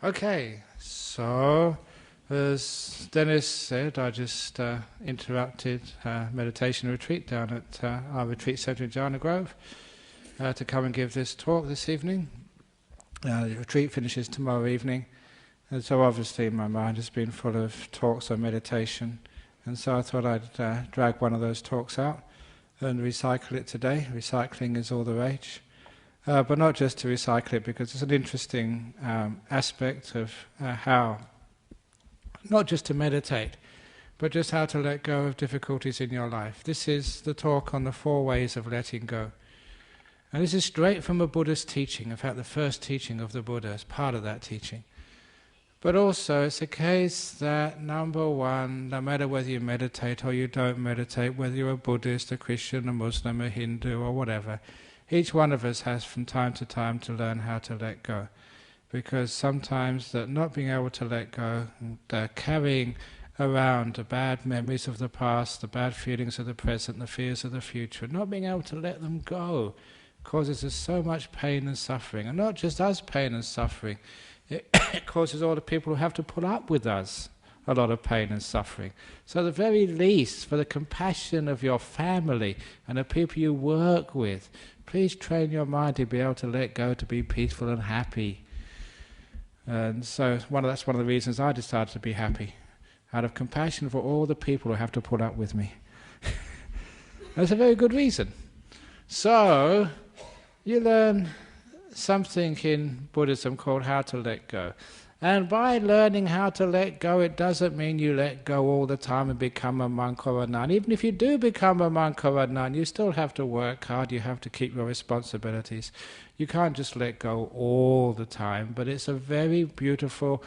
Okay, so as Dennis said, I just interrupted meditation retreat down at our retreat centre in Jhana Grove to come and give this talk this evening. The retreat finishes tomorrow evening, and so obviously my mind has been full of talks on meditation, and so I thought I'd drag one of those talks out and recycle it today. Recycling is all the rage. But not just to recycle it, because it's an interesting aspect of how, not just to meditate, but just how to let go of difficulties in your life. This is the talk on the 4 ways of letting go. And this is straight from a Buddhist teaching, in fact the first teaching of the Buddha is part of that teaching. But also it's a case that, number one, no matter whether you meditate or you don't meditate, whether you're a Buddhist, a Christian, a Muslim, a Hindu or whatever, each one of us has from time to time to learn how to let go, because sometimes that not being able to let go, carrying around the bad memories of the past, the bad feelings of the present, the fears of the future, not being able to let them go causes us so much pain and suffering, and not just us pain and suffering, it causes all the people who have to put up with us a lot of pain and suffering. So at the very least, for the compassion of your family and the people you work with, please train your mind to be able to let go, to be peaceful and happy. And so that's one of the reasons I decided to be happy, out of compassion for all the people who have to put up with me. That's a very good reason. So, you learn something in Buddhism called how to let go. And by learning how to let go, it doesn't mean you let go all the time and become a monk or a nun. Even if you do become a monk or a nun, you still have to work hard, you have to keep your responsibilities. You can't just let go all the time, but it's a very beautiful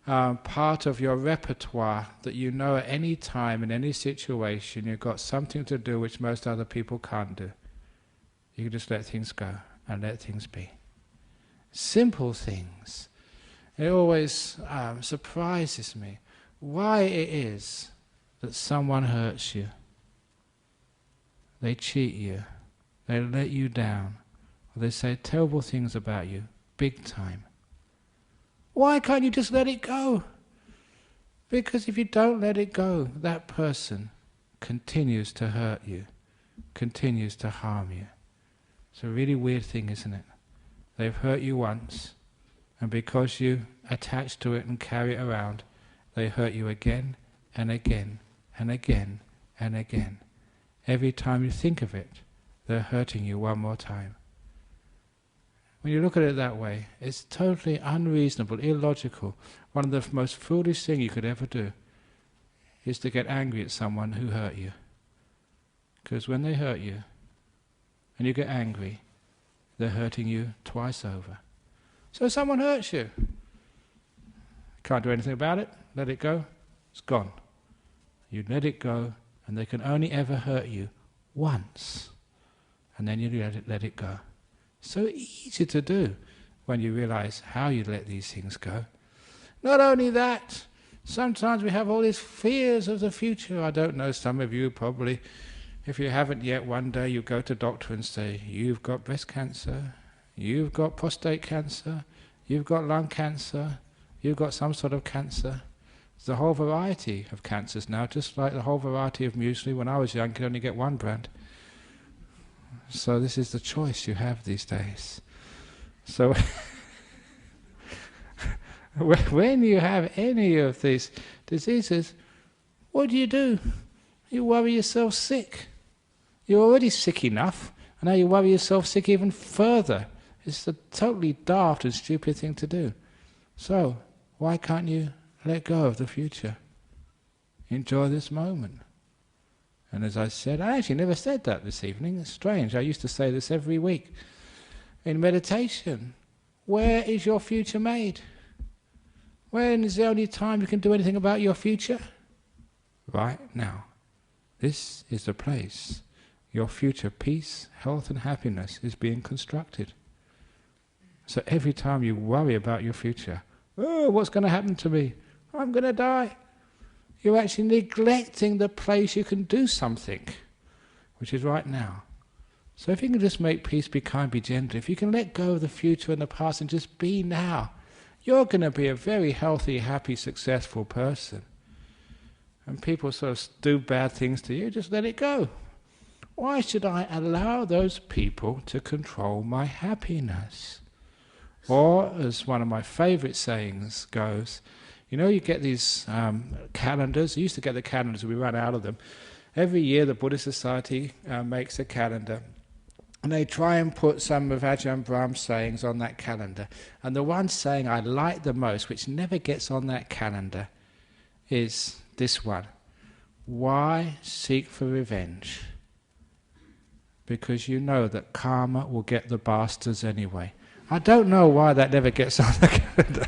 part of your repertoire that you know at any time, in any situation, you've got something to do which most other people can't do. You can just let things go and let things be. Simple things. It always surprises me why it is that someone hurts you, they cheat you, they let you down, or they say terrible things about you, big time. Why can't you just let it go? Because if you don't let it go, that person continues to hurt you, continues to harm you. It's a really weird thing, isn't it? They've hurt you once, and because you attach to it and carry it around, they hurt you again and again and again and again. Every time you think of it, they're hurting you one more time. When you look at it that way, it's totally unreasonable, illogical. One of the most foolish things you could ever do is to get angry at someone who hurt you. Because when they hurt you, and you get angry, they're hurting you twice over. So someone hurts you. Can't do anything about it, let it go, it's gone. You let it go, and they can only ever hurt you once. And then you let it go. So easy to do when you realize how you let these things go. Not only that, sometimes we have all these fears of the future. I don't know, some of you probably, if you haven't yet, one day you go to a doctor and say, you've got breast cancer, you've got prostate cancer, you've got lung cancer, you've got some sort of cancer. There's a whole variety of cancers now, just like the whole variety of muesli. When I was young, you could only get one brand. So this is the choice you have these days. So when you have any of these diseases, what do? You worry yourself sick. You're already sick enough, and now you worry yourself sick even further. It's a totally daft and stupid thing to do. So, why can't you let go of the future? Enjoy this moment. And as I said, I actually never said that this evening. It's strange. I used to say this every week. In meditation, where is your future made? When is the only time you can do anything about your future? Right now. This is the place your future peace, health and happiness is being constructed. So every time you worry about your future, oh, what's going to happen to me? I'm going to die. You're actually neglecting the place you can do something, which is right now. So if you can just make peace, be kind, be gentle, if you can let go of the future and the past and just be now, you're going to be a very healthy, happy, successful person. And people sort of do bad things to you, just let it go. Why should I allow those people to control my happiness? Or, as one of my favourite sayings goes, you know, you get these calendars. You used to get the calendars, we run out of them. Every year the Buddhist Society makes a calendar. And they try and put some of Ajahn Brahm's sayings on that calendar. And the one saying I like the most, which never gets on that calendar, is this one. Why seek for revenge? Because you know that karma will get the bastards anyway. I don't know why that never gets on the calendar.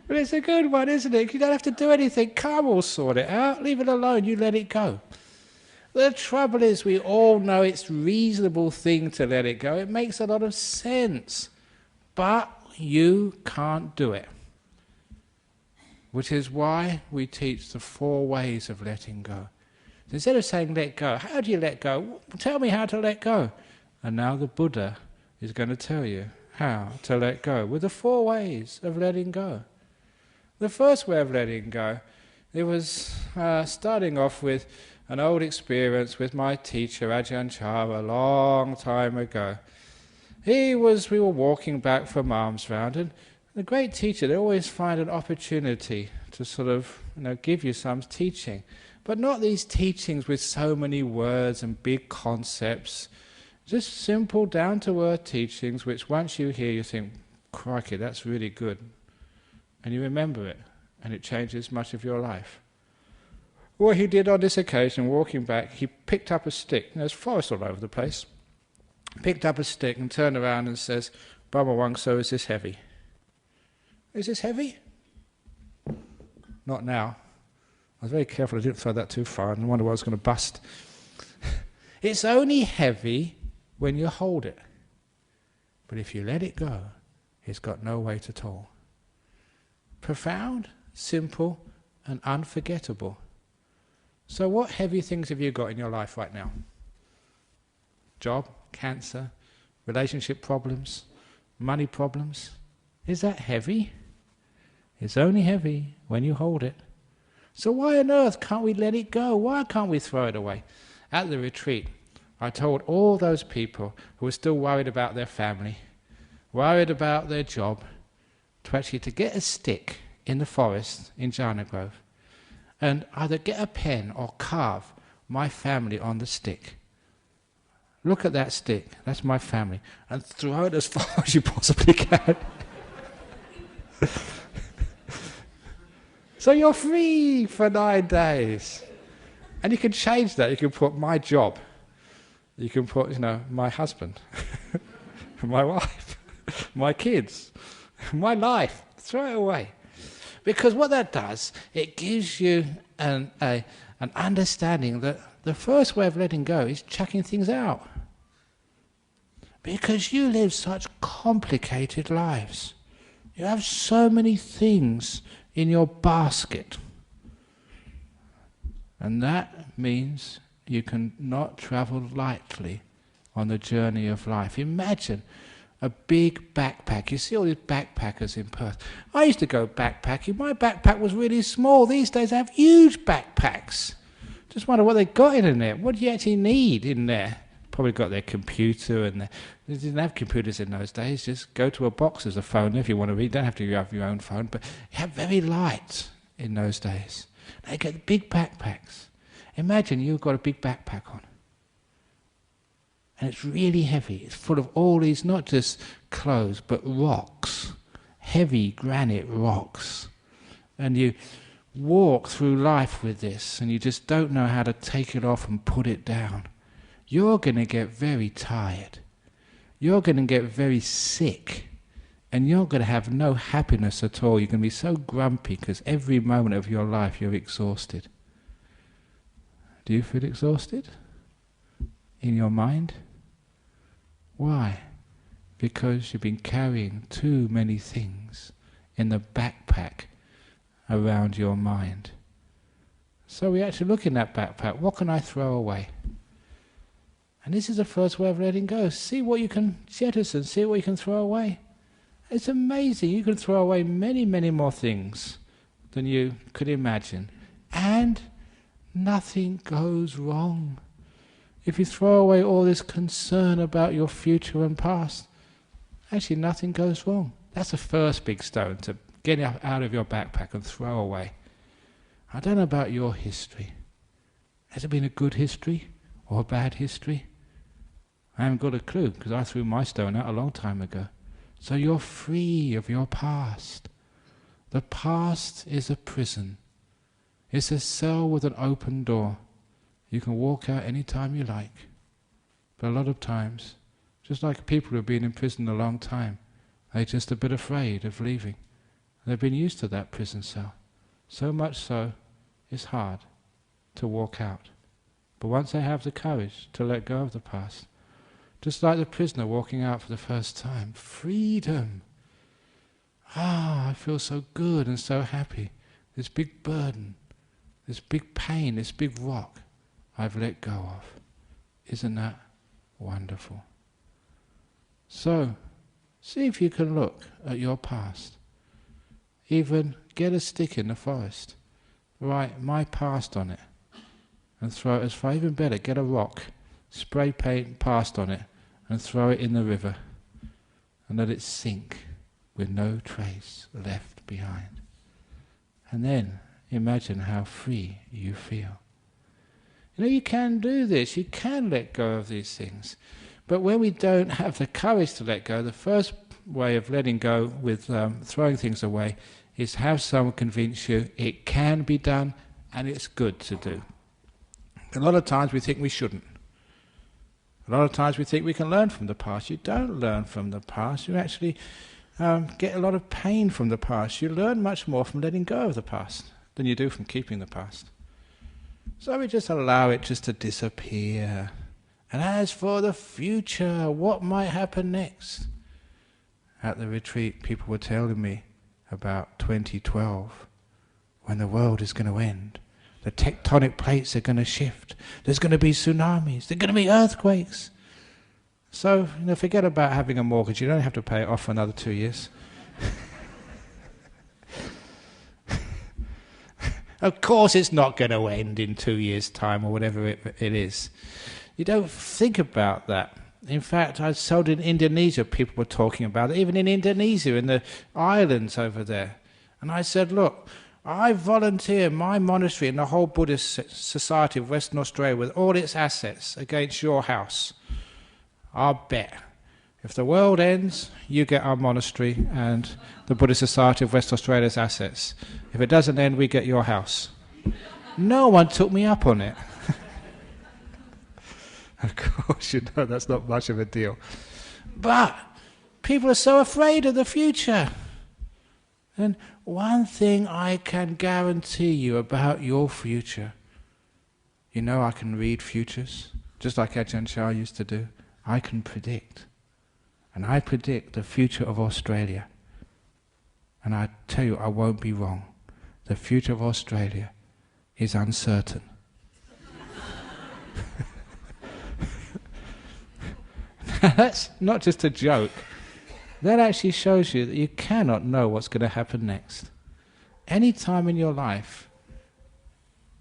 But it's a good one, isn't it? You don't have to do anything. Karma will sort it out. Leave it alone. You let it go. The trouble is we all know it's a reasonable thing to let it go. It makes a lot of sense. But you can't do it. Which is why we teach the 4 ways of letting go. So instead of saying let go, how do you let go? Tell me how to let go. And now the Buddha is going to tell you how to let go with the 4 ways of letting go. The first way of letting go, it was starting off with an old experience with my teacher, Ajahn Chah, a long time ago. We were walking back from alms round, and the great teacher, they always find an opportunity to sort of, give you some teaching. But not these teachings with so many words and big concepts. Just simple, down-to-earth teachings, which once you hear, you think, crikey, that's really good. And you remember it, and it changes much of your life. What he did on this occasion, walking back, he picked up a stick. There's forest all over the place. Picked up a stick and turned around and says, Brahmavaṃso, is this heavy? Is this heavy? Not now. I was very careful I didn't throw that too far, and I wonder why I was going to bust. It's only heavy when you hold it. But if you let it go, it's got no weight at all. Profound, simple, and unforgettable. So what heavy things have you got in your life right now? Job, cancer, relationship problems, money problems. Is that heavy? It's only heavy when you hold it. So why on earth can't we let it go? Why can't we throw it away? At the retreat, I told all those people who were still worried about their family, worried about their job, to get a stick in the forest in Jhana Grove and either get a pen or carve my family on the stick. Look at that stick, that's my family, and throw it as far as you possibly can. So you're free for 9 days. And you can change that. You can put my job. You can put, my husband, my wife, my kids, my life. Throw it away. Because what that does, it gives you an understanding that the first way of letting go is chucking things out. Because you live such complicated lives. You have so many things in your basket. And that means you can not travel lightly on the journey of life. Imagine a big backpack. You see all these backpackers in Perth. I used to go backpacking. My backpack was really small. These days I have huge backpacks. Just wonder what they got in there. What do you actually need in there? Probably got their computer, and they didn't have computers in those days. Just go to a box as a phone if you want to read. Don't have to have your own phone, but you have very light in those days. They get big backpacks. Imagine you've got a big backpack on. And it's really heavy. It's full of all these, not just clothes, but rocks. Heavy granite rocks. And you walk through life with this, and you just don't know how to take it off and put it down. You're going to get very tired. You're going to get very sick. And you're going to have no happiness at all. You're going to be so grumpy because every moment of your life you're exhausted. Do you feel exhausted? In your mind? Why? Because you've been carrying too many things in the backpack around your mind. So we actually look in that backpack. What can I throw away? And this is the first way of letting go. See what you can jettison, see what you can throw away. It's amazing. You can throw away many, many more things than you could imagine. And nothing goes wrong. If you throw away all this concern about your future and past, actually nothing goes wrong. That's the first big stone to get out of your backpack and throw away. I don't know about your history. Has it been a good history or a bad history? I haven't got a clue, because I threw my stone out a long time ago. So you're free of your past. The past is a prison. It's a cell with an open door. You can walk out any time you like. But a lot of times, just like people who have been in prison a long time, they're just a bit afraid of leaving. They've been used to that prison cell. So much so, it's hard to walk out. But once they have the courage to let go of the past, just like the prisoner walking out for the first time, freedom. I feel so good and so happy. This big burden, this big pain, this big rock, I've let go of. Isn't that wonderful? So, see if you can look at your past. Even get a stick in the forest, write my past on it, and throw it as far. Even better, get a rock, spray paint past on it, and throw it in the river, and let it sink with no trace left behind. And then imagine how free you feel. You know, you can do this, you can let go of these things. But when we don't have the courage to let go, the first way of letting go with throwing things away is have someone convince you it can be done and it's good to do. A lot of times we think we shouldn't. A lot of times we think we can learn from the past. You don't learn from the past. You actually get a lot of pain from the past. You learn much more from letting go of the past than you do from keeping the past. So we just allow it just to disappear. And as for the future, what might happen next? At the retreat, people were telling me about 2012, when the world is going to end. The tectonic plates are going to shift. There's going to be tsunamis. There's going to be earthquakes. So, forget about having a mortgage. You don't have to pay it off for another 2 years. Of course it's not going to end in 2 years' time or whatever it is. You don't think about that. In fact, I saw in Indonesia, people were talking about it, even in Indonesia, in the islands over there. And I said, look, I volunteer my monastery and the whole Buddhist society of Western Australia with all its assets against your house. I'll bet. If the world ends, you get our monastery and the Buddhist Society of West Australia's assets. If it doesn't end, we get your house. No one took me up on it. Of course, that's not much of a deal. But people are so afraid of the future. And one thing I can guarantee you about your future, I can read futures, just like Ajahn Chah used to do. I can predict. And I predict the future of Australia. And I tell you, I won't be wrong. The future of Australia is uncertain. That's not just a joke. That actually shows you that you cannot know what's going to happen next. Any time in your life,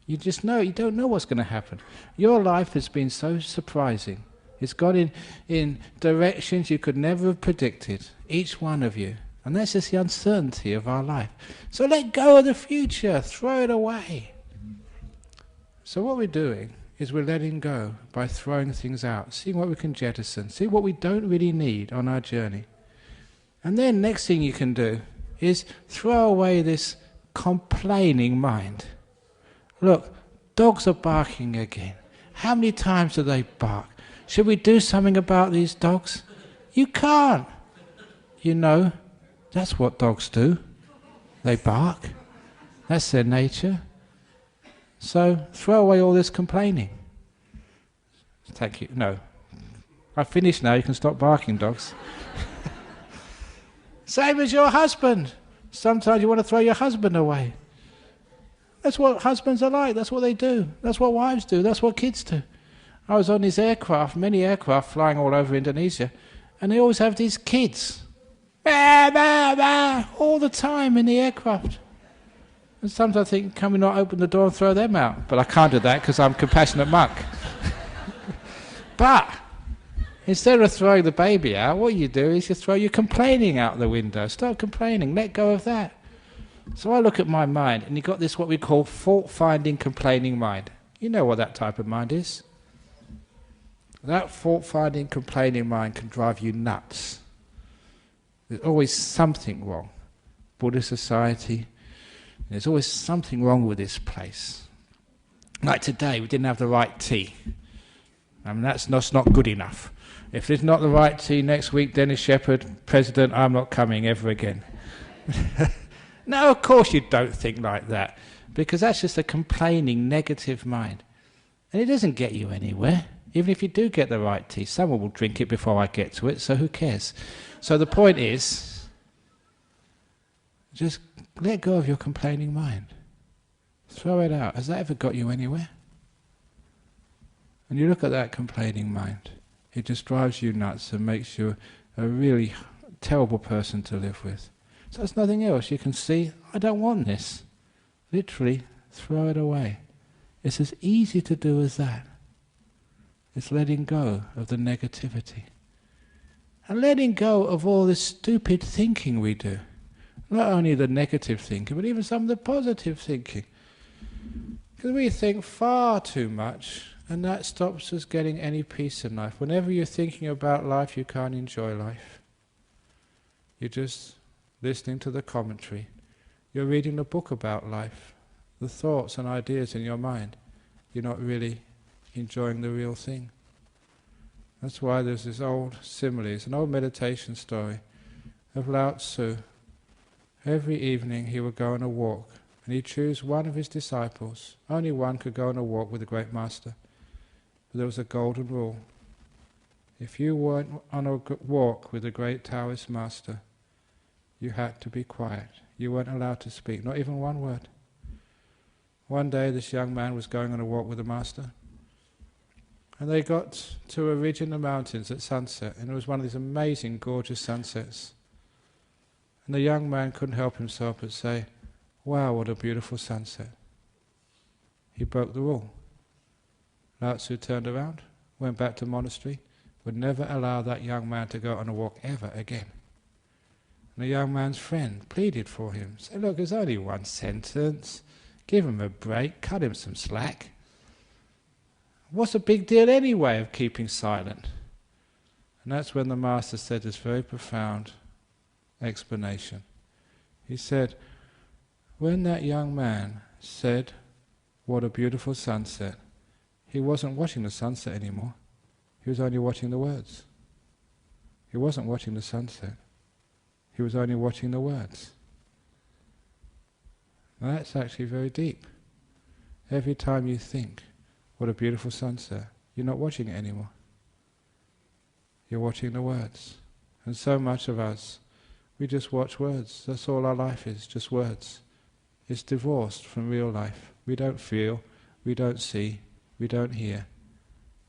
you just know, you don't know what's going to happen. Your life has been so surprising. It's gone in directions you could never have predicted, each one of you. And that's just the uncertainty of our life. So let go of the future, throw it away. So what we're doing is we're letting go by throwing things out, seeing what we can jettison, see what we don't really need on our journey. And then next thing you can do is throw away this complaining mind. Look, dogs are barking again. How many times do they bark? Should we do something about these dogs? You can't. That's what dogs do. They bark. That's their nature. So throw away all this complaining. Thank you. No. I've finished now. You can stop barking, dogs. Same as your husband. Sometimes you want to throw your husband away. That's what husbands are like. That's what they do. That's what wives do. That's what kids do. I was on this aircraft, many aircraft flying all over Indonesia, and they always have these kids, bah, bah, bah, all the time in the aircraft. And sometimes I think, can we not open the door and throw them out? But I can't do that because I'm a compassionate monk. But instead of throwing the baby out, what you do is you throw your complaining out the window. Stop complaining, let go of that. So I look at my mind, and you've got this what we call fault-finding, complaining mind. You know what that type of mind is. That fault-finding, complaining mind can drive you nuts. There's always something wrong. Buddhist society, there's always something wrong with this place. Like today, we didn't have the right tea. I mean, that's not good enough. If it's not the right tea, next week, Dennis Shepherd, President, I'm not coming ever again. No, of course you don't think like that, because that's just a complaining, negative mind. And it doesn't get you anywhere. Even if you do get the right tea, someone will drink it before I get to it, so who cares? So the point is, just let go of your complaining mind. Throw it out. Has that ever got you anywhere? And you look at that complaining mind, it just drives you nuts and makes you a really terrible person to live with. So there's nothing else. You can see, I don't want this. Literally, throw it away. It's as easy to do as that. It's letting go of the negativity. And letting go of all this stupid thinking we do. Not only the negative thinking, but even some of the positive thinking. Because we think far too much, and that stops us getting any peace in life. Whenever you're thinking about life, you can't enjoy life. You're just listening to the commentary. You're reading a book about life. The thoughts and ideas in your mind. You're not really enjoying the real thing. That's why there's this old simile, it's an old meditation story of Lao Tzu. Every evening he would go on a walk, and he'd choose one of his disciples. Only one could go on a walk with the great master. But there was a golden rule. If you weren't on a walk with the great Taoist master, you had to be quiet. You weren't allowed to speak, not even one word. One day this young man was going on a walk with the master, and they got to a ridge in the mountains at sunset, and it was one of these amazing, gorgeous sunsets. And the young man couldn't help himself but say, "Wow, what a beautiful sunset." He broke the rule. Lao Tzu turned around, went back to the monastery, would never allow that young man to go on a walk ever again. And the young man's friend pleaded for him, said, "Look, there's only one sentence. Give him a break, cut him some slack. What's the big deal anyway of keeping silent?" And that's when the master said this very profound explanation. He said, when that young man said, "What a beautiful sunset," he wasn't watching the sunset anymore. He was only watching the words. He wasn't watching the sunset. He was only watching the words. Now that's actually very deep. Every time you think, "What a beautiful sunset," you're not watching it anymore. You're watching the words. And so much of us, we just watch words. That's all our life is, just words. It's divorced from real life. We don't feel, we don't see, we don't hear.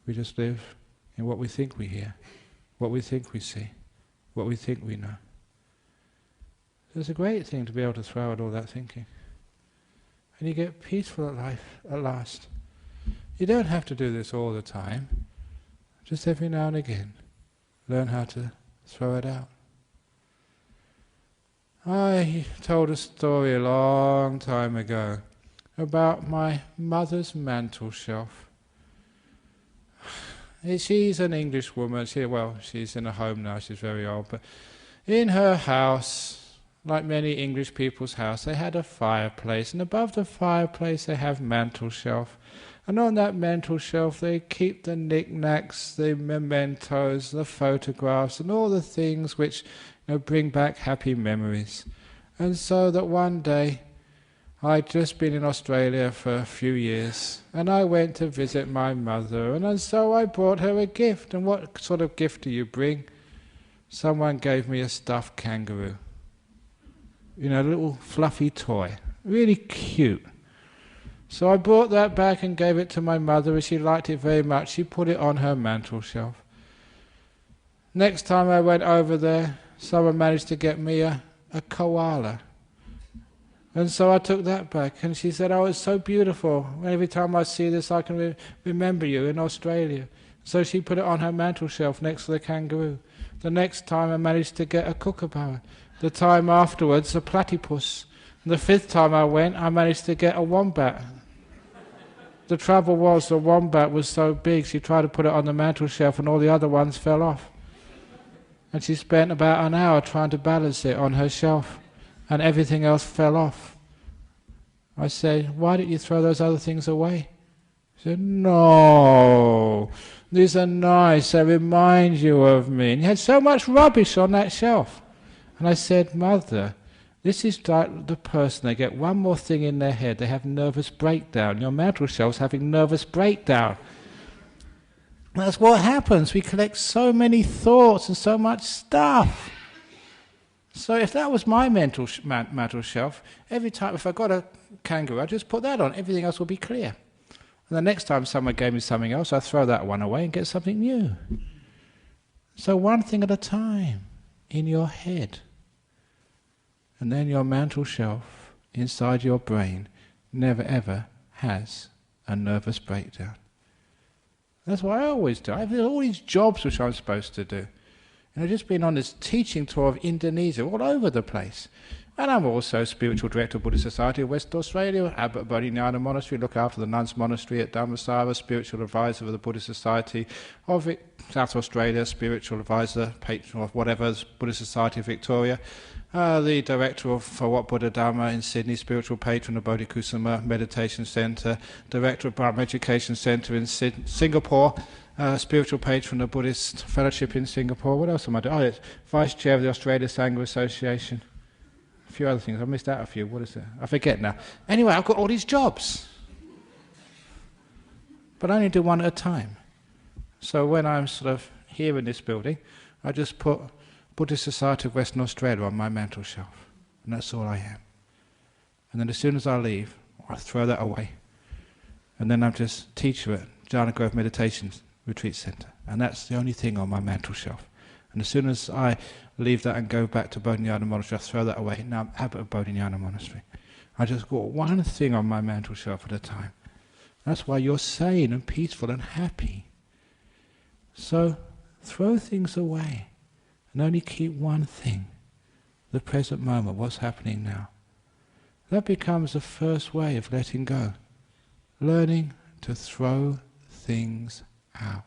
We just live in what we think we hear, what we think we see, what we think we know. So it's a great thing to be able to throw out all that thinking. And you get peaceful at life at last. You don't have to do this all the time. Just every now and again, learn how to throw it out. I told a story a long time ago about my mother's mantel shelf. She's an English woman. She's in a home now, she's very old, but in her house, like many English people's house, they had a fireplace, and above the fireplace they have mantel shelf. And on that mantel shelf they keep the knickknacks, the mementos, the photographs, and all the things which bring back happy memories. And so that one day, I'd just been in Australia for a few years, and I went to visit my mother, and so I brought her a gift. And what sort of gift do you bring? Someone gave me a stuffed kangaroo. A little fluffy toy, really cute. So I brought that back and gave it to my mother, and she liked it very much. She put it on her mantel shelf. Next time I went over there, someone managed to get me a koala. And so I took that back, and she said, oh, it's so beautiful. Every time I see this, I can remember you in Australia. So she put it on her mantel shelf next to the kangaroo. The next time I managed to get a kookaburra. The time afterwards, a platypus. And the fifth time I went, I managed to get a wombat. The trouble was, the wombat was so big, she tried to put it on the mantel shelf and all the other ones fell off. And she spent about an hour trying to balance it on her shelf, and everything else fell off. I said, why didn't you throw those other things away? She said, no, these are nice, they remind you of me. And you had so much rubbish on that shelf. And I said, Mother, this is like the person, they get one more thing in their head, they have nervous breakdown. Your mantel shelf's having nervous breakdown. That's what happens. We collect so many thoughts and so much stuff. So if that was my mantel shelf, every time if I got a kangaroo, I'd just put that on. Everything else will be clear. And the next time someone gave me something else, I'd throw that one away and get something new. So one thing at a time in your head. And then your mantel shelf inside your brain never ever has a nervous breakdown. That's what I always do. I have all these jobs which I'm supposed to do. And I've just been on this teaching tour of Indonesia, all over the place. And I'm also spiritual director of Buddhist Society of West Australia, abbot of Bodhinyana Monastery, look after the nuns' monastery at Dhamma, spiritual advisor of the Buddhist Society of South Australia, spiritual advisor, patron of whatever, Buddhist Society of Victoria, the director of Phra Dhamma in Sydney, spiritual patron of Visuddhisamvarathera Meditation Centre, director of Brahmen Education Centre in Singapore, spiritual patron of Buddhist Fellowship in Singapore. What else am I doing? Oh, vice chair of the Australia Sangha Association. A few other things. I missed out a few. What is it? I forget now. Anyway, I've got all these jobs. But I only do one at a time. So when I'm sort of here in this building, I just put Buddhist Society of Western Australia on my mantel shelf. And that's all I am. And then as soon as I leave, I throw that away. And then I'm just teacher at Ajahn Brahm Meditation Retreat Centre. And that's the only thing on my mantel shelf. And as soon as I leave that and go back to Bodhinyana Monastery, I throw that away. Now I'm abbot of Bodhinyana Monastery. I just got one thing on my mantel shelf at a time. That's why you're sane and peaceful and happy. So throw things away and only keep one thing, the present moment, what's happening now. That becomes the first way of letting go. Learning to throw things out.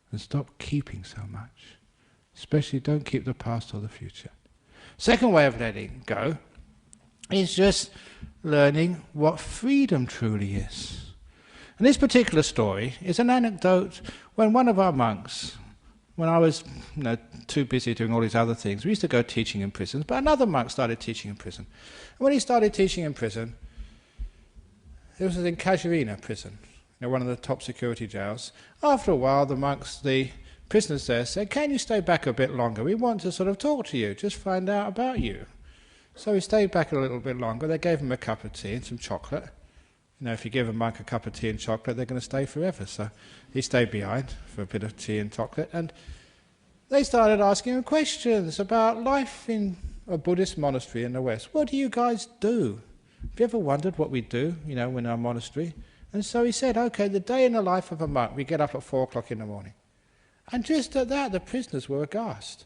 And stop keeping so much. Especially don't keep the past or the future. Second way of letting go is just learning what freedom truly is. And this particular story is an anecdote when one of our monks, when I was too busy doing all these other things, we used to go teaching in prisons, but another monk started teaching in prison. And when he started teaching in prison, it was in Casuarina prison, one of the top security jails. After a while, the prisoners there said, can you stay back a bit longer? We want to sort of talk to you, just find out about you. So he stayed back a little bit longer. They gave him a cup of tea and some chocolate. If you give a monk a cup of tea and chocolate, they're going to stay forever. So he stayed behind for a bit of tea and chocolate. And they started asking him questions about life in a Buddhist monastery in the West. What do you guys do? Have you ever wondered what we do, in our monastery? And so he said, okay, the day in the life of a monk, we get up at 4 o'clock in the morning. And just at that, the prisoners were aghast.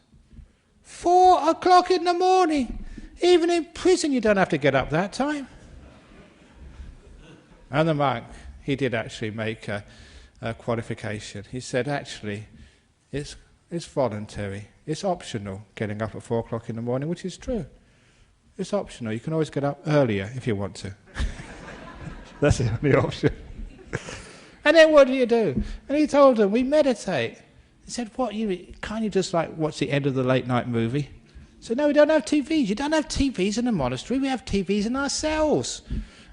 4 o'clock in the morning! Even in prison you don't have to get up that time. And the monk, he did actually make a qualification. He said, actually, it's voluntary. It's optional getting up at 4 o'clock in the morning, which is true. It's optional. You can always get up earlier if you want to. That's the only option. And then what do you do? And he told them, we meditate. He said, what, can't you just watch the end of the late night movie? So no, we don't have TVs. You don't have TVs in the monastery. We have TVs in our cells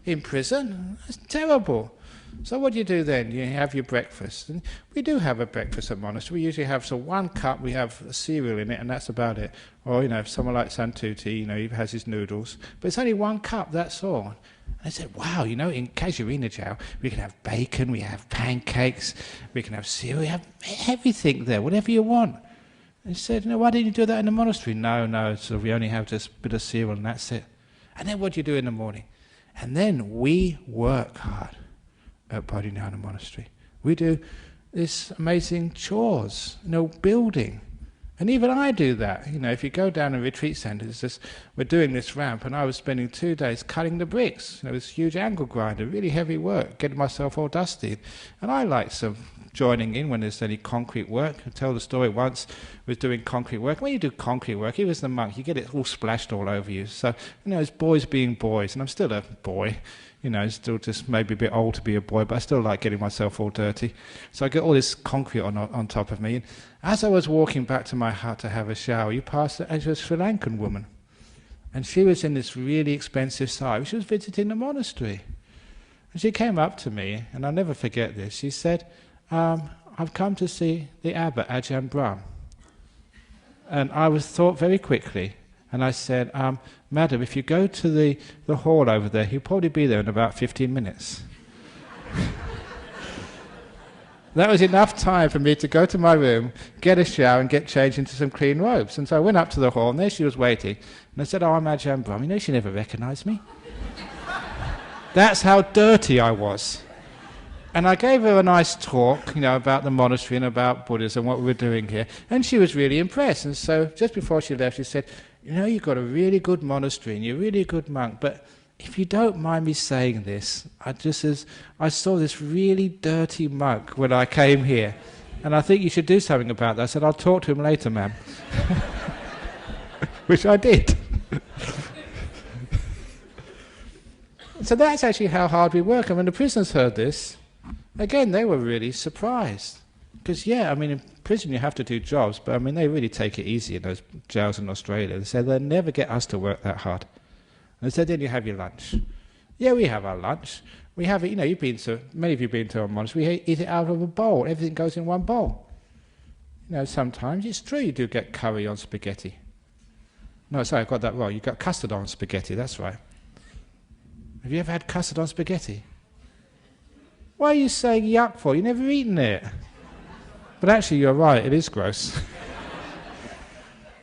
in prison. That's terrible. So what do you do then? You have your breakfast. And we do have a breakfast at monastery. We usually have one cup, we have a cereal in it, and that's about it. Or, if someone like Santuti, he has his noodles. But it's only one cup, that's all. And I said, wow, in Casuarina Chow, we can have bacon, we have pancakes, we can have cereal, we have everything there, whatever you want. And he said, why didn't you do that in the monastery? No, we only have just a bit of cereal and that's it. And then what do you do in the morning? And then we work hard at Bodhinyana Monastery. We do this amazing chores, building. And even I do that. If you go down a retreat centre, we're doing this ramp, and I was spending 2 days cutting the bricks. This huge angle grinder, really heavy work, getting myself all dusty. And I like some joining in when there's any concrete work. I tell the story once, I was doing concrete work. When you do concrete work, even as the monk, you get it all splashed all over you. So, it's boys being boys, and I'm still a boy. Still just maybe a bit old to be a boy, but I still like getting myself all dirty. So I get all this concrete on top of me. And as I was walking back to my hut to have a shower, you passed a Sri Lankan woman. And she was in this really expensive sari. She was visiting the monastery. And she came up to me, and I'll never forget this. She said, I've come to see the abbot, Ajahn Brahm. And I thought very quickly, and I said, Madam, if you go to the hall over there, he'll probably be there in about 15 minutes. That was enough time for me to go to my room, get a shower and get changed into some clean robes. And so I went up to the hall, and there she was waiting. And I said, I'm Ajahn Brahm. She never recognised me. That's how dirty I was. And I gave her a nice talk, about the monastery and about Buddhism and what we were doing here. And she was really impressed. And so just before she left, she said, you've got a really good monastery and you're a really good monk, but if you don't mind me saying this, I saw this really dirty monk when I came here, and I think you should do something about that. I said, I'll talk to him later, ma'am. Which I did. So that's actually how hard we work. And when the prisoners heard this, again, they were really surprised. Because, in prison you have to do jobs, but they really take it easy in those jails in Australia. They said they'll never get us to work that hard. And they said, then you have your lunch. Yeah, we have our lunch. We have it, many of you have been to a monastery, we eat it out of a bowl. Everything goes in one bowl. Sometimes it's true you do get curry on spaghetti. No, sorry, I got that wrong. You got custard on spaghetti, that's right. Have you ever had custard on spaghetti? Why are you saying yuck for? You've never eaten it. But actually, you're right, it is gross.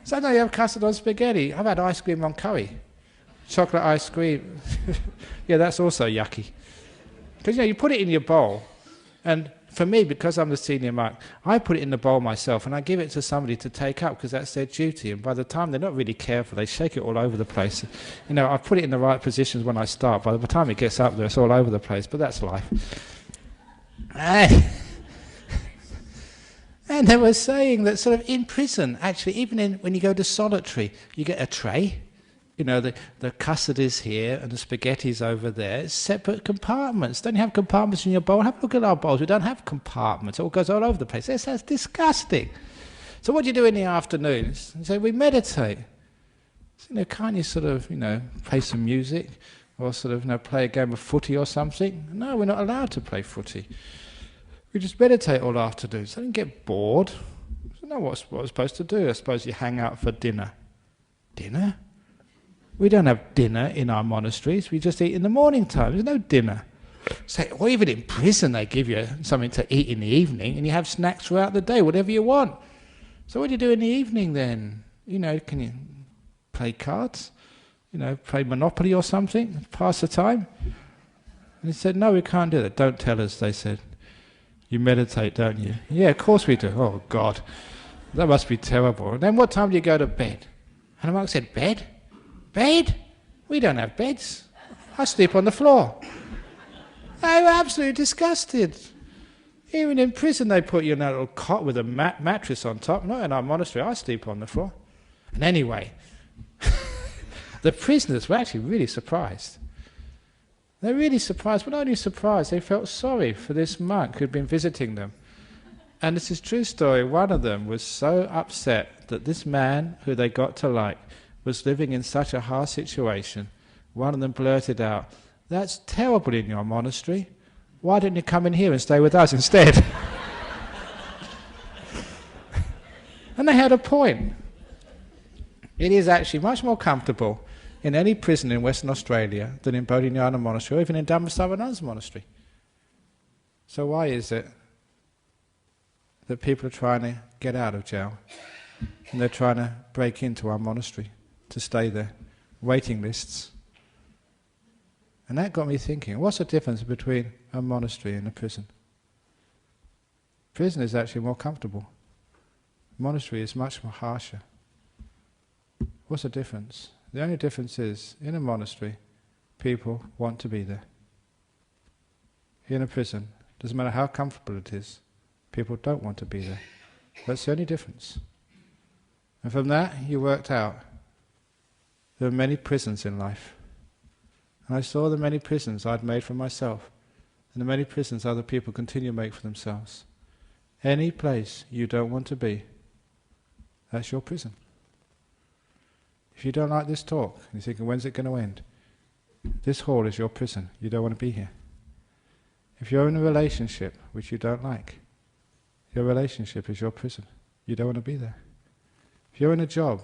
Sometimes you have custard on spaghetti. I've had ice cream on curry. Chocolate ice cream. Yeah, that's also yucky. Because, you put it in your bowl, and for me, because I'm the senior monk, I put it in the bowl myself, and I give it to somebody to take up, because that's their duty. And by the time they're not really careful, they shake it all over the place. I put it in the right positions when I start. By the time it gets up there, it's all over the place, but that's life. And they were saying that sort of in prison, actually, even when you go to solitary, you get a tray. The custard is here and the spaghetti's over there. It's separate compartments. Don't you have compartments in your bowl? Have a look at our bowls. We don't have compartments. It all goes all over the place. That's disgusting. So what do you do in the afternoons? And so we meditate. So, can't you sort of, play some music or sort of, play a game of footy or something? No, we're not allowed to play footy. We just meditate all afternoon. So I didn't get bored. So no, what we're supposed to do? I suppose you hang out for dinner. Dinner? We don't have dinner in our monasteries. We just eat in the morning time. There's no dinner. So, or even in prison, they give you something to eat in the evening, and you have snacks throughout the day, whatever you want. So what do you do in the evening then? Can you play cards? Play Monopoly or something? Pass the time? And he said, no, we can't do that. Don't tell us, they said. You meditate, don't you? Yeah, of course we do. Oh, God. That must be terrible. And then what time do you go to bed? And the monk said, bed? Bed? We don't have beds. I sleep on the floor. They were absolutely disgusted. Even in prison they put you in that little cot with a mattress on top. Not in our monastery, I sleep on the floor. And anyway, the prisoners were actually really surprised. They're really surprised, but not only surprised, they felt sorry for this monk who'd been visiting them. And this is a true story. One of them was so upset that this man, who they got to like, was living in such a hard situation. One of them blurted out, "That's terrible in your monastery. why didn't you come in here and stay with us instead? And they had a point. It is actually much more comfortable in any prison in Western Australia than in Bodhinyana Monastery or even in Dhammasamvaratera's monastery. So why is it that people are trying to get out of jail and they're trying to break into our monastery to stay there? Waiting lists. And that got me thinking, what's the difference between a monastery and a prison? Prison is actually more comfortable. Monastery is much more harsher. What's the difference? The only difference is, in a monastery, people want to be there. In a prison, doesn't matter how comfortable it is, people don't want to be there. That's the only difference. And from that, you worked out there are many prisons in life. And I saw the many prisons I'd made for myself, and the many prisons other people continue to make for themselves. Any place you don't want to be, that's your prison. If you don't like this talk, and you're thinking, when's it going to end? This hall is your prison. You don't want to be here. If you're in a relationship which you don't like, your relationship is your prison. You don't want to be there. If you're in a job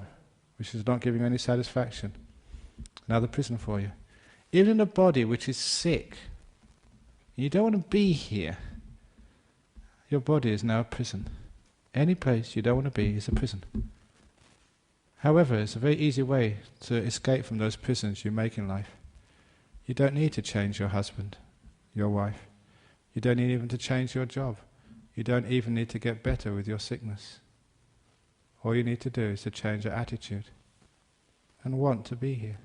which is not giving you any satisfaction, another prison for you. Even in a body which is sick, you don't want to be here, your body is now a prison. Any place you don't want to be is a prison. However, it's a very easy way to escape from those prisons you make in life. You don't need to change your husband, your wife. You don't need even to change your job. You don't even need to get better with your sickness. All you need to do is to change your attitude and want to be here.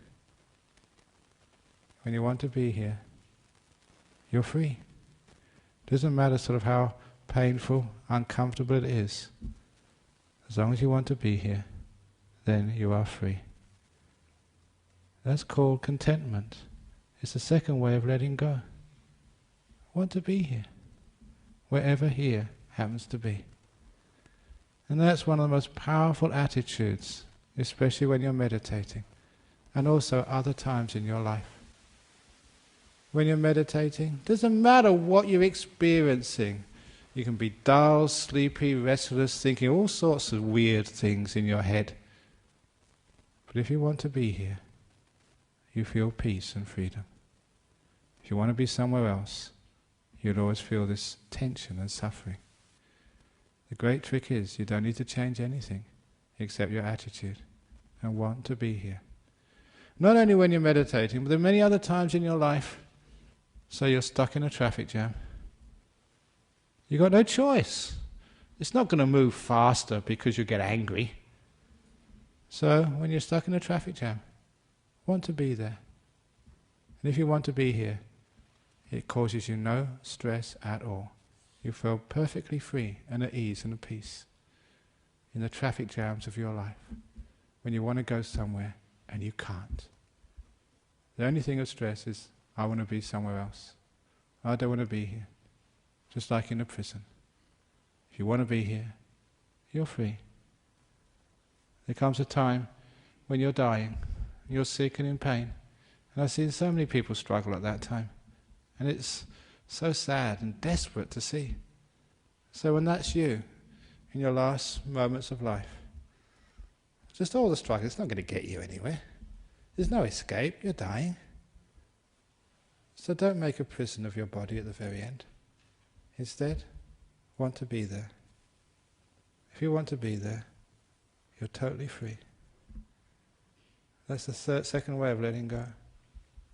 When you want to be here, you're free. It doesn't matter sort of how painful, uncomfortable it is. As long as you want to be here, then you are free. That's called contentment. It's the second way of letting go. I want to be here, wherever here happens to be. And that's one of the most powerful attitudes, especially when you're meditating, and also other times in your life. When you're meditating, doesn't matter what you're experiencing. You can be dull, sleepy, restless, thinking all sorts of weird things in your head. But if you want to be here, you feel peace and freedom. If you want to be somewhere else, you'll always feel this tension and suffering. The great trick is you don't need to change anything except your attitude and want to be here. Not only when you're meditating, but there are many other times in your life. So you're stuck in a traffic jam. You've got no choice. It's not going to move faster because you get angry. So when you're stuck in a traffic jam, want to be there. And if you want to be here, it causes you no stress at all. You feel perfectly free and at ease and at peace in the traffic jams of your life. When you want to go somewhere and you can't. The only thing of stress is, I want to be somewhere else. I don't want to be here. Just like in a prison. If you want to be here, you're free. There comes a time when you're dying, you're sick and in pain. And I've seen so many people struggle at that time. And it's so sad and desperate to see. So when that's you, in your last moments of life, just all the struggle, it's not going to get you anywhere. There's no escape, you're dying. So don't make a prison of your body at the very end. Instead, want to be there. If you want to be there, you're totally free. That's the second way of letting go.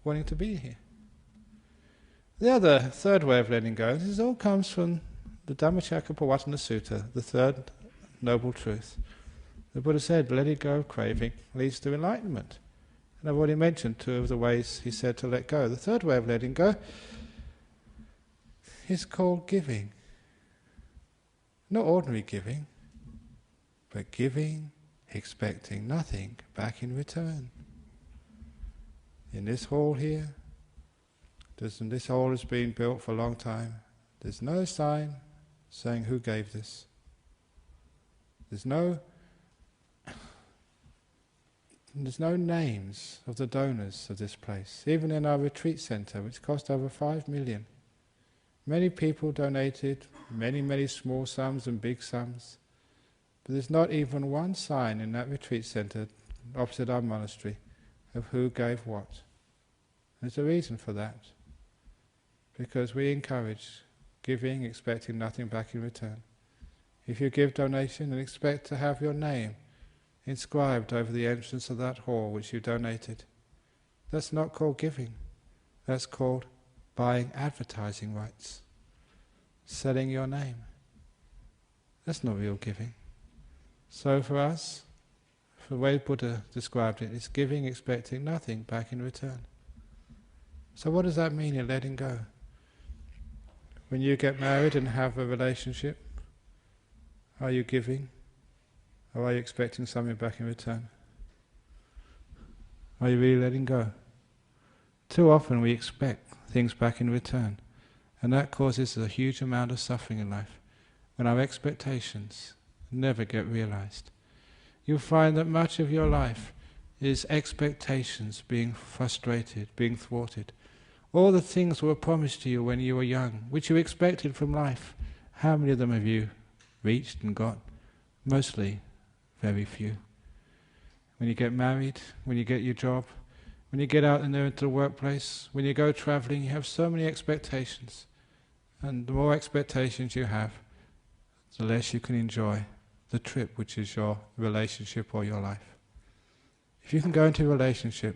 Wanting to be here. The third way of letting go, this all comes from the Dhammacakkappavattana Sutta, the third noble truth. The Buddha said, letting go of craving leads to enlightenment. And I've already mentioned two of the ways he said to let go. The third way of letting go is called giving. Not ordinary giving, but giving, expecting nothing back in return. In this hall here, this hall has been built for a long time. There's no sign saying who gave this. There's no names of the donors of this place. Even in our retreat centre, which cost over 5 million, Many people donated many small sums and big sums, but there's not even one sign in that retreat centre opposite our monastery of who gave what. There's a reason for that, because we encourage giving, expecting nothing back in return. If you give donation and expect to have your name inscribed over the entrance of that hall which you donated, that's not called giving. That's called buying advertising rights, selling your name. That's not real giving. So for us, the way Buddha described it, it's giving expecting nothing back in return. So what does that mean in letting go? When you get married and have a relationship, are you giving, or are you expecting something back in return? Are you really letting go? Too often we expect things back in return, and that causes a huge amount of suffering in life, when our expectations never get realized. You'll find that much of your life is expectations being frustrated, being thwarted. All the things were promised to you when you were young, which you expected from life. How many of them have you reached and got? Mostly very few. When you get married, when you get your job, when you get out in there into the workplace, when you go travelling, you have so many expectations. And the more expectations you have, the less you can enjoy the trip, which is your relationship or your life. If you can go into a relationship,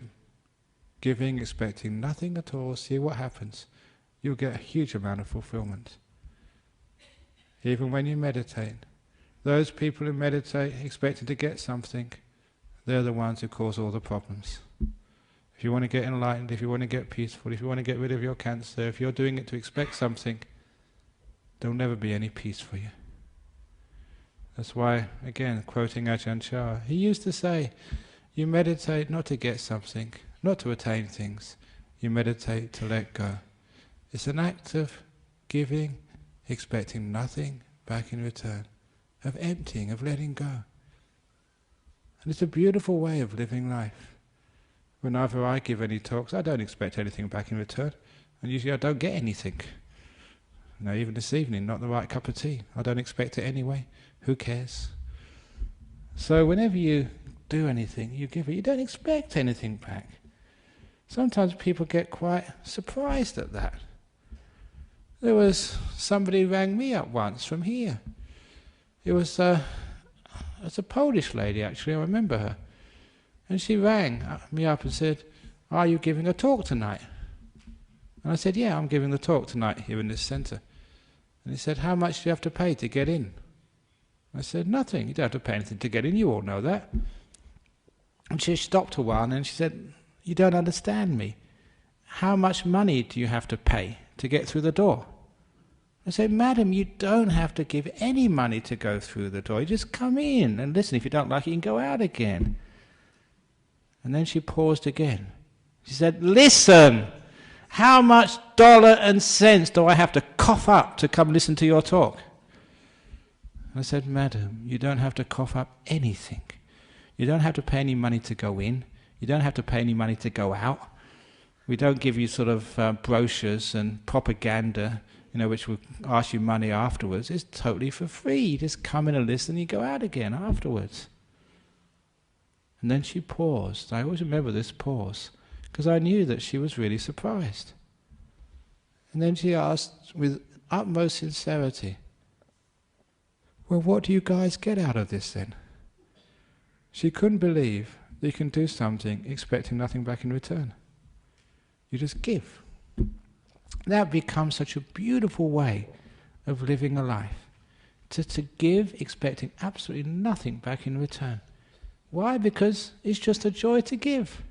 giving, expecting nothing at all, see what happens, you'll get a huge amount of fulfillment. Even when you meditate, those people who meditate expecting to get something, they're the ones who cause all the problems. If you want to get enlightened, if you want to get peaceful, if you want to get rid of your cancer, if you're doing it to expect something, there'll never be any peace for you. That's why, again, quoting Ajahn Brahm, he used to say, you meditate not to get something, not to attain things, you meditate to let go. It's an act of giving, expecting nothing back in return, of emptying, of letting go. And it's a beautiful way of living life. Whenever I give any talks, I don't expect anything back in return, and usually I don't get anything. No, even this evening, not the right cup of tea. I don't expect it anyway. Who cares? So whenever you do anything, you give it, you don't expect anything back. Sometimes people get quite surprised at that. There was somebody who rang me up once from here. It was a Polish lady, actually, I remember her. And she rang me up and said, are you giving a talk tonight? And I said, yeah, I'm giving the talk tonight here in this centre. And he said, how much do you have to pay to get in? I said, nothing, you don't have to pay anything to get in, you all know that. And she stopped a while and she said, you don't understand me. How much money do you have to pay to get through the door? I said, madam, you don't have to give any money to go through the door. You just come in and listen. If you don't like it, you can go out again. And then she paused again. She said, listen, how much dollar and cents do I have to cough up to come listen to your talk? I said, madam, you don't have to cough up anything. You don't have to pay any money to go in. You don't have to pay any money to go out. We don't give you sort of brochures and propaganda, which will ask you money afterwards. It's totally for free. You just come in and listen and you go out again afterwards. And then she paused. I always remember this pause, because I knew that she was really surprised. And then she asked with utmost sincerity, well, what do you guys get out of this then? She couldn't believe that you can do something expecting nothing back in return. You just give. That becomes such a beautiful way of living a life. To give expecting absolutely nothing back in return. Why? Because it's just a joy to give.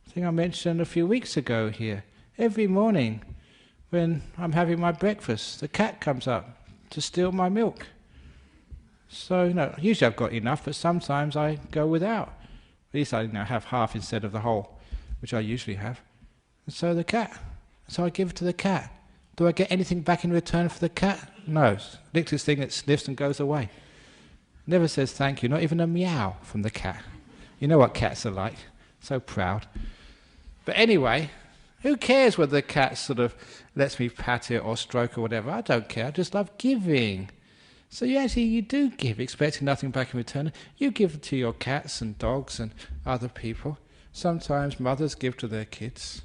I think I mentioned a few weeks ago here. Every morning when I'm having my breakfast, the cat comes up to steal my milk. So, usually I've got enough, but sometimes I go without. At least I have half instead of the whole, which I usually have. And so I give it to the cat. Do I get anything back in return for the cat? No. Licks this thing, it sniffs and goes away. Never says thank you, not even a meow from the cat. You know what cats are like, so proud. But anyway, Who cares whether the cat sort of lets me pat it or stroke or whatever? I don't care. I just love giving. So you do give, expecting nothing back in return. You give to your cats and dogs and other people. Sometimes mothers give to their kids.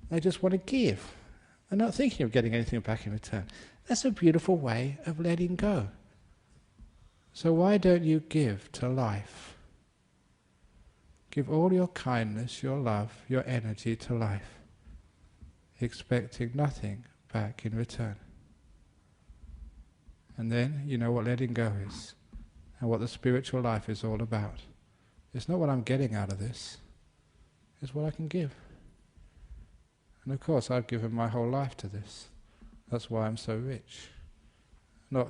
They just want to give. They're not thinking of getting anything back in return. That's a beautiful way of letting go. So why don't you give to life? Give all your kindness, your love, your energy to life, expecting nothing back in return. And then you know what letting go is, and what the spiritual life is all about. It's not what I'm getting out of this, it's what I can give. And of course I've given my whole life to this. That's why I'm so rich. Not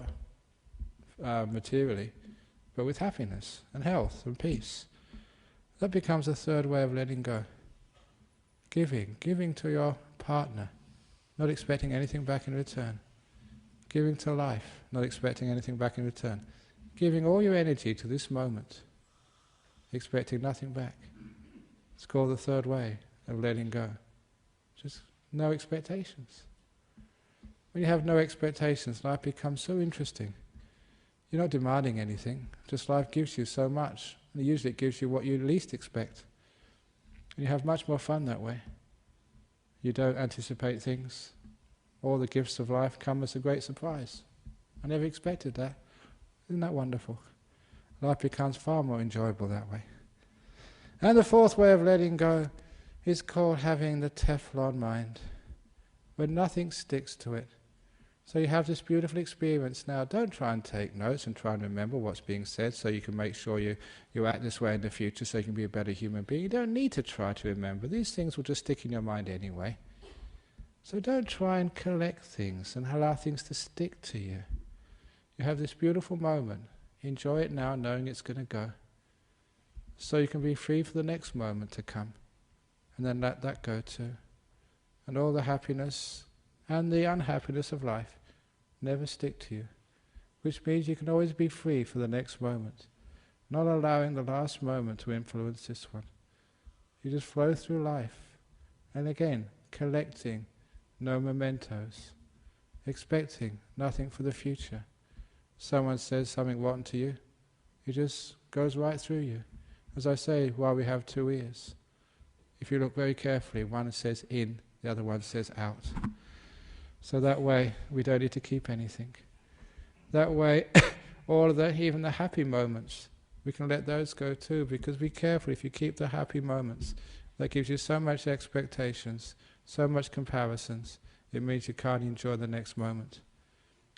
materially, but with happiness and health and peace. That becomes the third way of letting go. Giving to your partner, not expecting anything back in return. Giving to life, not expecting anything back in return. Giving all your energy to this moment, expecting nothing back. It's called the third way of letting go. Just no expectations. When you have no expectations, life becomes so interesting. You're not demanding anything, just life gives you so much. And usually it gives you what you least expect. And you have much more fun that way. You don't anticipate things. All the gifts of life come as a great surprise. I never expected that. Isn't that wonderful? Life becomes far more enjoyable that way. And the fourth way of letting go is called having the Teflon mind, where nothing sticks to it. So you have this beautiful experience now. Don't try and take notes and try and remember what's being said so you can make sure you act this way in the future so you can be a better human being. You don't need to try to remember. These things will just stick in your mind anyway. So don't try and collect things and allow things to stick to you. You have this beautiful moment. Enjoy it now, knowing it's going to go. So you can be free for the next moment to come. And then let that go too. And all the happiness and the unhappiness of life never stick to you. Which means you can always be free for the next moment. Not allowing the last moment to influence this one. You just flow through life. And again, collecting no mementos, expecting nothing for the future. Someone says something rotten to you, it just goes right through you. As I say, while we have two ears, if you look very carefully, one says in, the other one says out. So that way we don't need to keep anything. That way all of the, even the happy moments, we can let those go too, because be careful, if you keep the happy moments, that gives you so much expectations, so much comparisons, it means you can't enjoy the next moment.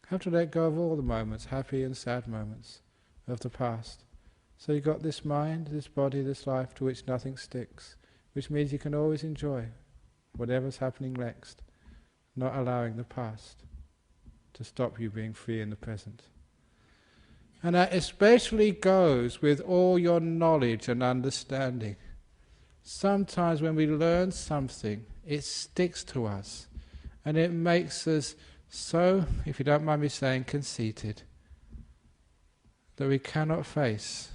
You have to let go of all the moments, happy and sad moments of the past. So you've got this mind, this body, this life to which nothing sticks, which means you can always enjoy whatever's happening next, not allowing the past to stop you being free in the present. And that especially goes with all your knowledge and understanding. Sometimes when we learn something, it sticks to us, and it makes us so, if you don't mind me saying, conceited, that we cannot face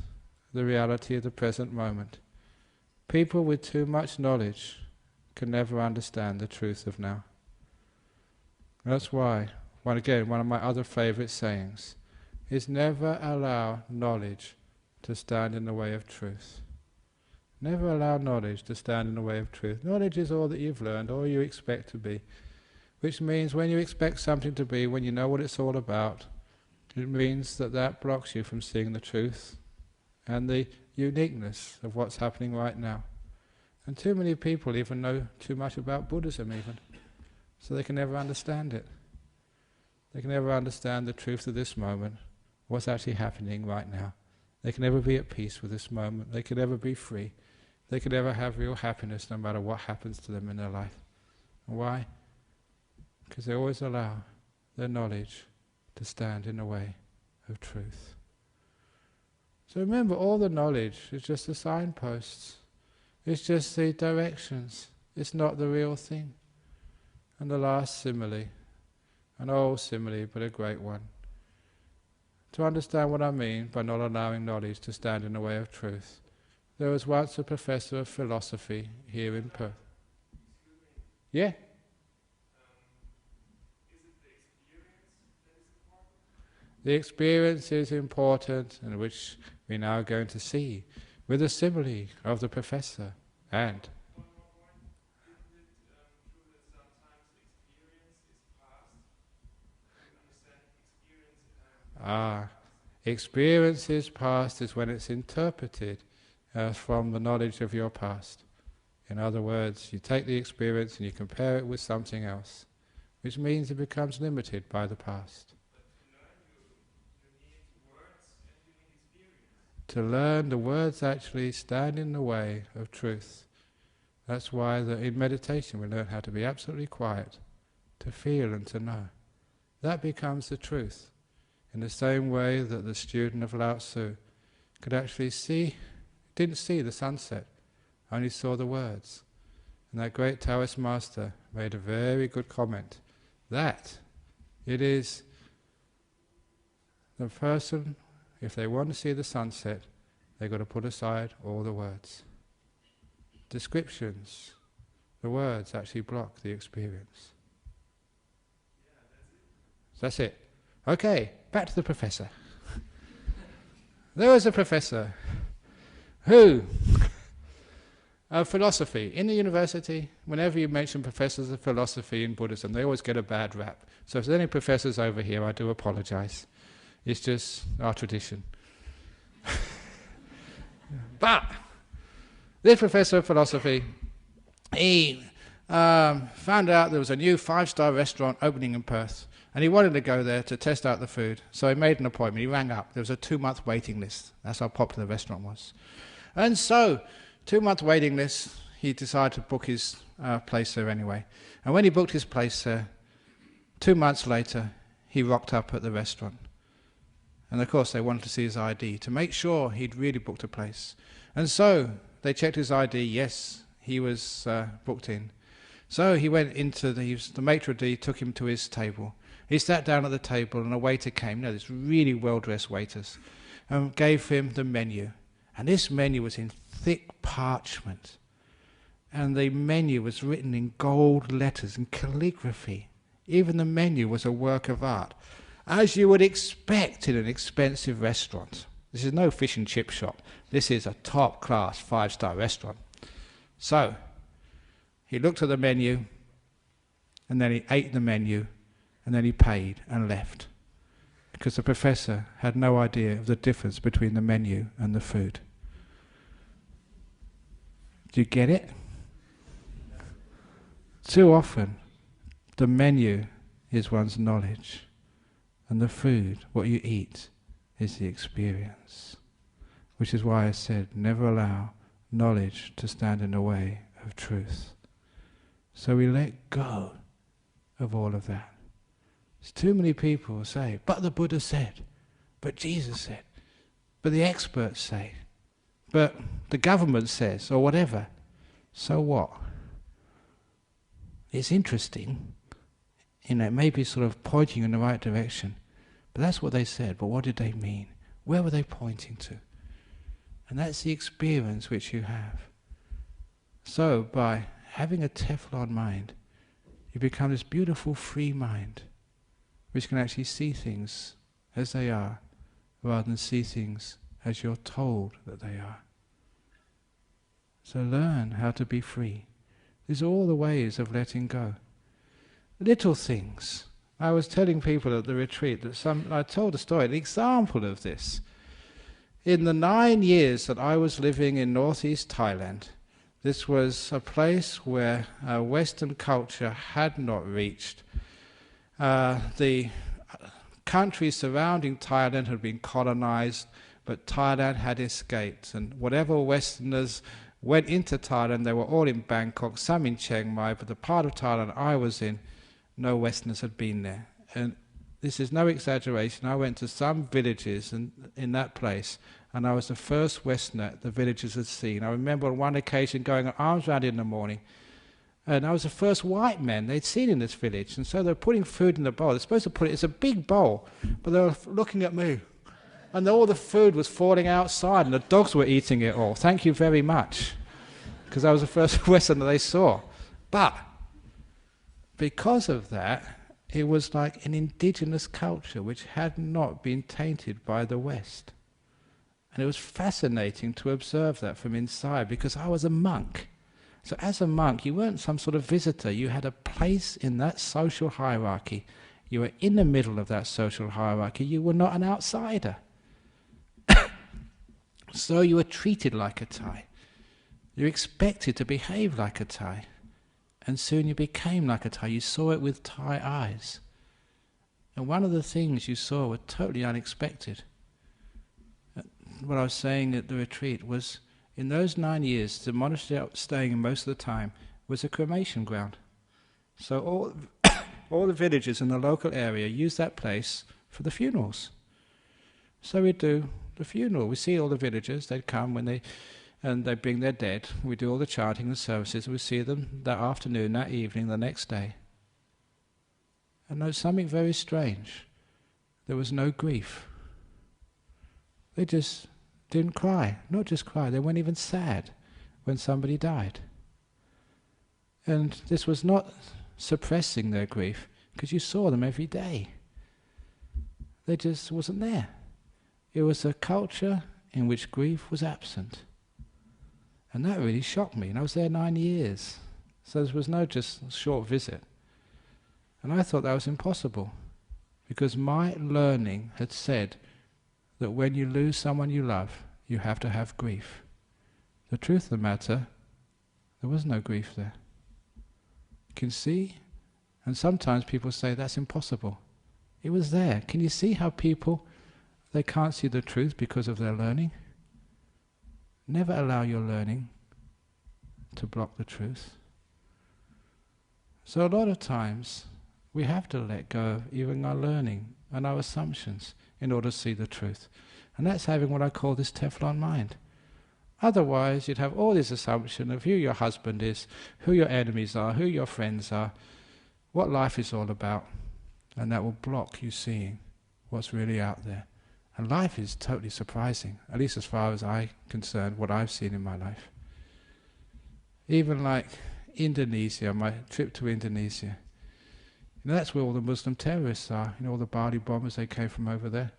the reality of the present moment. People with too much knowledge can never understand the truth of now. That's why, one of my other favourite sayings is never allow knowledge to stand in the way of truth. Never allow knowledge to stand in the way of truth. Knowledge is all that you've learned, all you expect to be. Which means when you expect something to be, when you know what it's all about, it means that that blocks you from seeing the truth and the uniqueness of what's happening right now. And too many people even know too much about Buddhism even, so they can never understand it. They can never understand the truth of this moment, what's actually happening right now. They can never be at peace with this moment. They can never be free. They can never have real happiness no matter what happens to them in their life. And why? Because they always allow their knowledge to stand in the way of truth. So remember, all the knowledge is just the signposts. It's just the directions. It's not the real thing. And the last simile, an old simile but a great one. To understand what I mean by not allowing knowledge to stand in the way of truth, there was once a professor of philosophy here in Perth. Yeah? The experience is important, and which we're now going to see with the simile of the professor. And experience is past is when it's interpreted from the knowledge of your past. In other words, you take the experience and you compare it with something else, which means it becomes limited by the past. To learn, the words actually stand in the way of truth. That's why in meditation we learn how to be absolutely quiet, to feel and to know. That becomes the truth. In the same way that the student of Lao Tzu could actually didn't see the sunset, only saw the words. And that great Taoist master made a very good comment, that it is the person, if they want to see the sunset, they've got to put aside all the words. Descriptions, the words actually block the experience. That's it. Okay, back to the professor. There was a professor who, of philosophy, in the university, whenever you mention professors of philosophy in Buddhism, they always get a bad rap. So if there's any professors over here, I do apologize. It's just our tradition. But this professor of philosophy, he found out there was a new 5-star restaurant opening in Perth, and he wanted to go there to test out the food. So he made an appointment. He rang up. There was a 2-month waiting list. That's how popular the restaurant was. And so, 2-month waiting list, he decided to book his place there anyway. And when he booked his place there, 2 months later, he rocked up at the restaurant. And of course they wanted to see his ID to make sure he'd really booked a place. And so they checked his ID, yes, he was booked in. So he went into the maitre d' took him to his table. He sat down at the table and a waiter came, these really well-dressed waiters, and gave him the menu. And this menu was in thick parchment. And the menu was written in gold letters and calligraphy. Even the menu was a work of art, as you would expect in an expensive restaurant. This is no fish and chip shop. This is a top-class 5-star restaurant. So, he looked at the menu, and then he ate the menu, and then he paid and left. Because the professor had no idea of the difference between the menu and the food. Do you get it? Too often, the menu is one's knowledge, and the food, what you eat, is the experience. Which is why I said, never allow knowledge to stand in the way of truth. So we let go of all of that. There's too many people who say, but the Buddha said, but Jesus said, but the experts say, but the government says, or whatever. So what? It's interesting, it may be sort of pointing in the right direction, but that's what they said, but what did they mean? Where were they pointing to? And that's the experience which you have. So by having a Teflon mind, you become this beautiful free mind, which can actually see things as they are, rather than see things as you're told that they are. So learn how to be free. These are all the ways of letting go. Little things. I was telling people at the retreat that I told a story, an example of this. In the 9 years that I was living in northeast Thailand, this was a place where Western culture had not reached. The countries surrounding Thailand had been colonized, but Thailand had escaped. And whatever Westerners went into Thailand, they were all in Bangkok, some in Chiang Mai, but the part of Thailand I was in, no Westerners had been there. And this is no exaggeration. I went to some villages in that place, and I was the first Westerner the villagers had seen. I remember on one occasion going at arms round in the morning, and I was the first white man they'd seen in this village. And so they were putting food in the bowl. They're supposed to put it, it's a big bowl, but they were looking at me. And all the food was falling outside, and the dogs were eating it all. Thank you very much, because I was the first Westerner they saw. But because of that, it was like an indigenous culture which had not been tainted by the West. And it was fascinating to observe that from inside, because I was a monk. So as a monk, you weren't some sort of visitor. You had a place in that social hierarchy. You were in the middle of that social hierarchy. You were not an outsider. So you were treated like a Thai. You were expected to behave like a Thai. And soon you became like a Thai. You saw it with Thai eyes. And one of the things you saw were totally unexpected. What I was saying at the retreat was, in those 9 years, the monastery I was staying in most of the time was a cremation ground. So all the villagers in the local area used that place for the funerals. So we'd do the funeral. We see all the villagers, they'd come and they bring their dead. We do all the chanting and services. We see them that afternoon, that evening, the next day. And there was something very strange. There was no grief. They just didn't cry. Not just cry, they weren't even sad when somebody died. And this was not suppressing their grief, because you saw them every day. They just wasn't there. It was a culture in which grief was absent. And that really shocked me. And I was there 9 years. So there was no just short visit. And I thought that was impossible, because my learning had said that when you lose someone you love, you have to have grief. The truth of the matter, there was no grief there. You can see? And sometimes people say that's impossible. It was there. Can you see how people, they can't see the truth because of their learning? Never allow your learning to block the truth. So a lot of times we have to let go of even our learning and our assumptions in order to see the truth. And that's having what I call this Teflon mind. Otherwise you'd have all this assumption of who your husband is, who your enemies are, who your friends are, what life is all about, and that will block you seeing what's really out there. And life is totally surprising, at least as far as I'm concerned, what I've seen in my life. Even like Indonesia, my trip to Indonesia, that's where all the Muslim terrorists are, all the Bali bombers, they came from over there.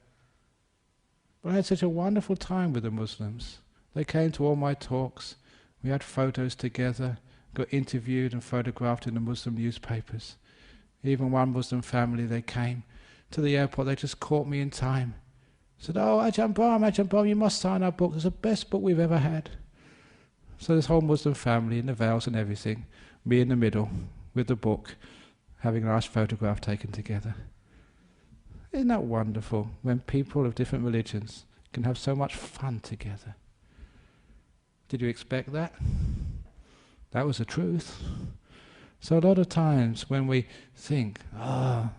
But I had such a wonderful time with the Muslims. They came to all my talks, we had photos together, got interviewed and photographed in the Muslim newspapers. Even one Muslim family, they came to the airport, they just caught me in time. Said, "Oh, Ajahn Brahm, you must sign our book. It's the best book we've ever had." So this whole Muslim family in the veils and everything, me in the middle with the book, having a nice photograph taken together. Isn't that wonderful when people of different religions can have so much fun together? Did you expect that? That was the truth. So a lot of times when we think,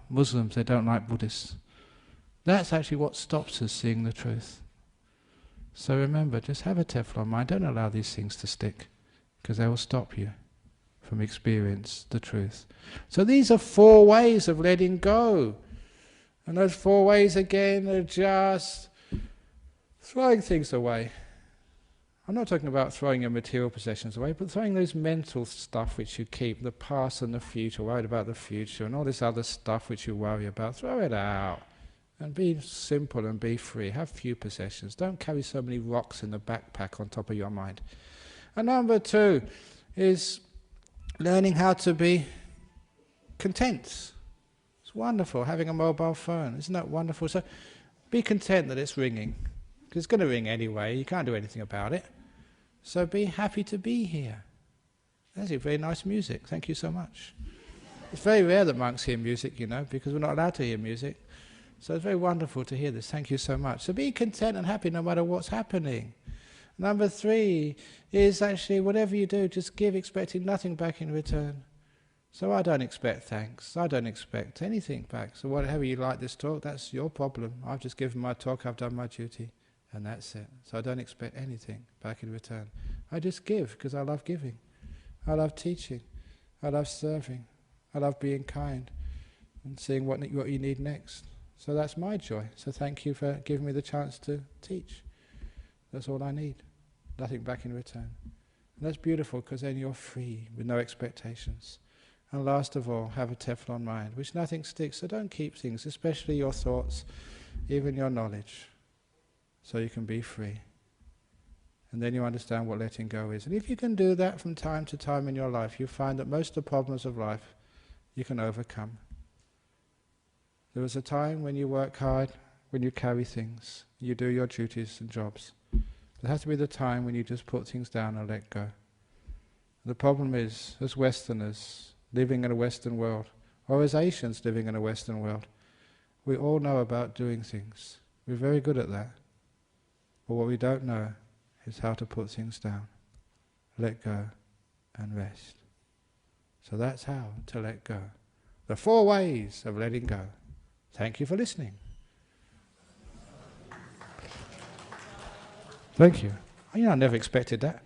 Muslims, they don't like Buddhists, that's actually what stops us seeing the truth. So remember, just have a Teflon mind. Don't allow these things to stick, because they will stop you from experience the truth. So these are 4 ways of letting go. And those 4 ways again are just throwing things away. I'm not talking about throwing your material possessions away, but throwing those mental stuff which you keep, the past and the future, worried about the future, and all this other stuff which you worry about, throw it out. And be simple and be free. Have few possessions. Don't carry so many rocks in the backpack on top of your mind. And number 2 is learning how to be content. It's wonderful having a mobile phone. Isn't that wonderful? So be content that it's ringing, because it's going to ring anyway. You can't do anything about it. So be happy to be here. That's very nice music. Thank you so much. It's very rare that monks hear music, because we're not allowed to hear music. So it's very wonderful to hear this. Thank you so much. So be content and happy no matter what's happening. Number 3 is actually whatever you do, just give, expecting nothing back in return. So I don't expect thanks. I don't expect anything back. So whatever you like this talk, that's your problem. I've just given my talk, I've done my duty, and that's it. So I don't expect anything back in return. I just give because I love giving. I love teaching. I love serving. I love being kind and seeing what you need next. So that's my joy. So thank you for giving me the chance to teach. That's all I need. Nothing back in return. And that's beautiful, because then you're free with no expectations. And last of all, have a Teflon mind, which nothing sticks, so don't keep things, especially your thoughts, even your knowledge, so you can be free. And then you understand what letting go is. And if you can do that from time to time in your life, you find that most of the problems of life you can overcome. There was a time when you work hard, when you carry things, you do your duties and jobs. There has to be the time when you just put things down and let go. The problem is, as Westerners living in a Western world, or as Asians living in a Western world, we all know about doing things. We're very good at that. But what we don't know is how to put things down, let go and rest. So that's how to let go. The 4 ways of letting go. Thank you for listening. Thank you. I never expected that.